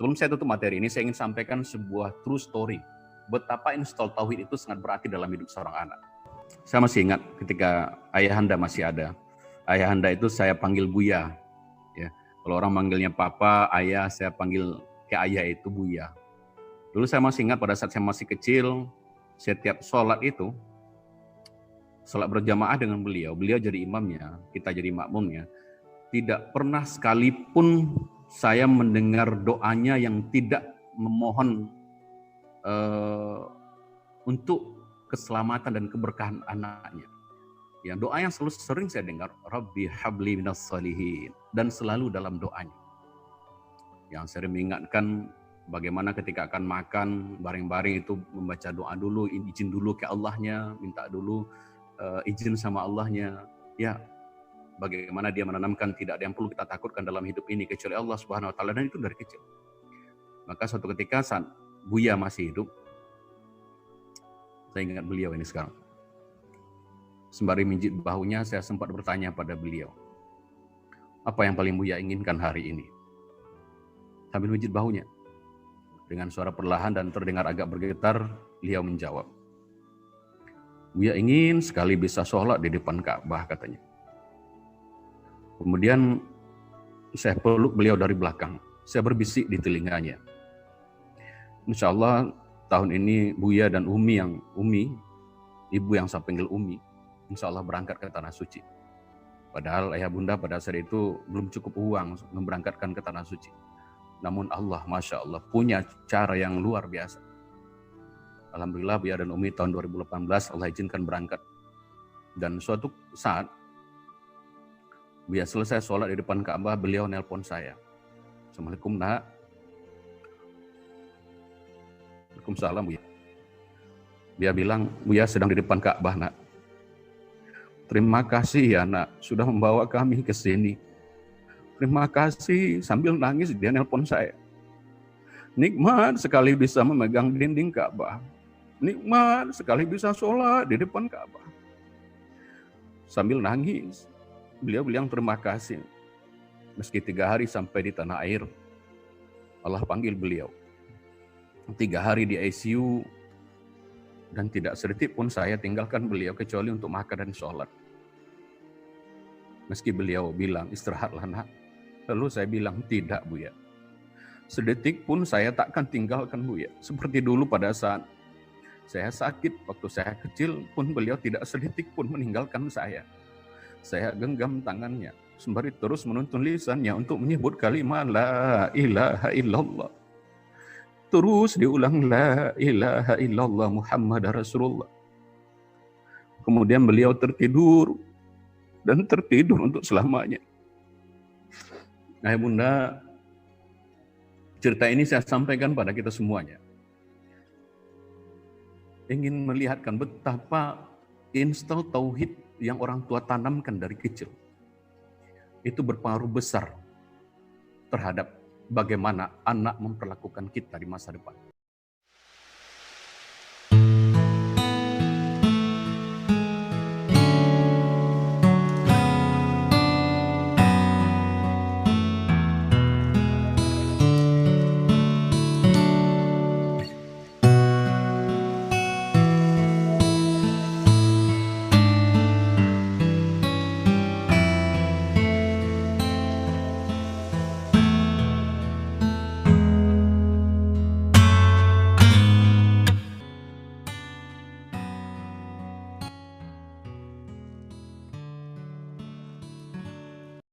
Sebelum saya tutup materi ini, saya ingin sampaikan sebuah true story. Betapa install tauhid itu sangat berarti dalam hidup seorang anak. Saya masih ingat ketika ayahanda masih ada. Ayahanda itu saya panggil Buya. Ya. Kalau orang manggilnya papa, ayah, saya panggil ke ayah itu Buya. Dulu saya masih ingat pada saat saya masih kecil, setiap sholat itu, sholat berjamaah dengan beliau jadi imamnya, kita jadi makmumnya. Tidak pernah sekalipun saya mendengar doanya yang tidak memohon untuk keselamatan dan keberkahan anaknya. Ya, doa yang selalu sering saya dengar, Rabbi habli minas salihin, dan selalu dalam doanya. Yang sering mengingatkan bagaimana ketika akan makan bareng-bareng itu membaca doa dulu, izin dulu ke Allahnya, minta dulu izin sama Allahnya. Ya, bagaimana dia menanamkan tidak ada yang perlu kita takutkan dalam hidup ini kecuali Allah Subhanahu wa taala, dan itu dari kecil. Maka suatu ketika saat Buya masih hidup, saya ingat beliau ini sekarang. Sembari mijit bahunya, saya sempat bertanya pada beliau, apa yang paling Buya inginkan hari ini? Sambil mijit bahunya. Dengan suara perlahan dan terdengar agak bergetar, beliau menjawab, Buya ingin sekali bisa sholat di depan Ka'bah, katanya. Kemudian saya peluk beliau dari belakang. Saya berbisik di telinganya, Insya Allah tahun ini Buya dan Umi, ibu yang saya panggil Umi, insya Allah berangkat ke Tanah Suci. Padahal ayah bunda pada saat itu belum cukup uang memberangkatkan ke Tanah Suci. Namun Allah, Masya Allah, punya cara yang luar biasa. Alhamdulillah Buya dan Umi tahun 2018 Allah izinkan berangkat. Dan suatu saat Buya selesai sholat di depan Ka'bah, beliau nelpon saya. Assalamualaikum nak. Waalaikumsalam Buya. Dia bilang, Buya sedang di depan Ka'bah nak. Terima kasih ya nak, sudah membawa kami ke sini. Terima kasih, sambil nangis dia nelpon saya. Nikmat sekali bisa memegang dinding Ka'bah. Nikmat sekali bisa sholat di depan Ka'bah. Sambil nangis, beliau bilang terima kasih. Meski 3 hari sampai di tanah air, Allah panggil beliau. 3 hari di ICU, dan tidak sedetik pun saya tinggalkan beliau kecuali untuk makan dan sholat. Meski beliau bilang istirahatlah nak, lalu saya bilang tidak Buya. Sedetik pun saya takkan tinggalkan Buya. Seperti dulu pada saat saya sakit, waktu saya kecil pun beliau tidak sedetik pun meninggalkan saya. Saya genggam tangannya, sembari terus menuntun lisannya untuk menyebut kalimat la ilaha illallah. Terus diulang la ilaha illallah Muhammad Rasulullah. Kemudian beliau tertidur dan tertidur untuk selamanya. Ayah bunda, cerita ini saya sampaikan pada kita semuanya. Ingin melihatkan betapa install tauhid yang orang tua tanamkan dari kecil itu berpengaruh besar terhadap bagaimana anak memperlakukan kita di masa depan.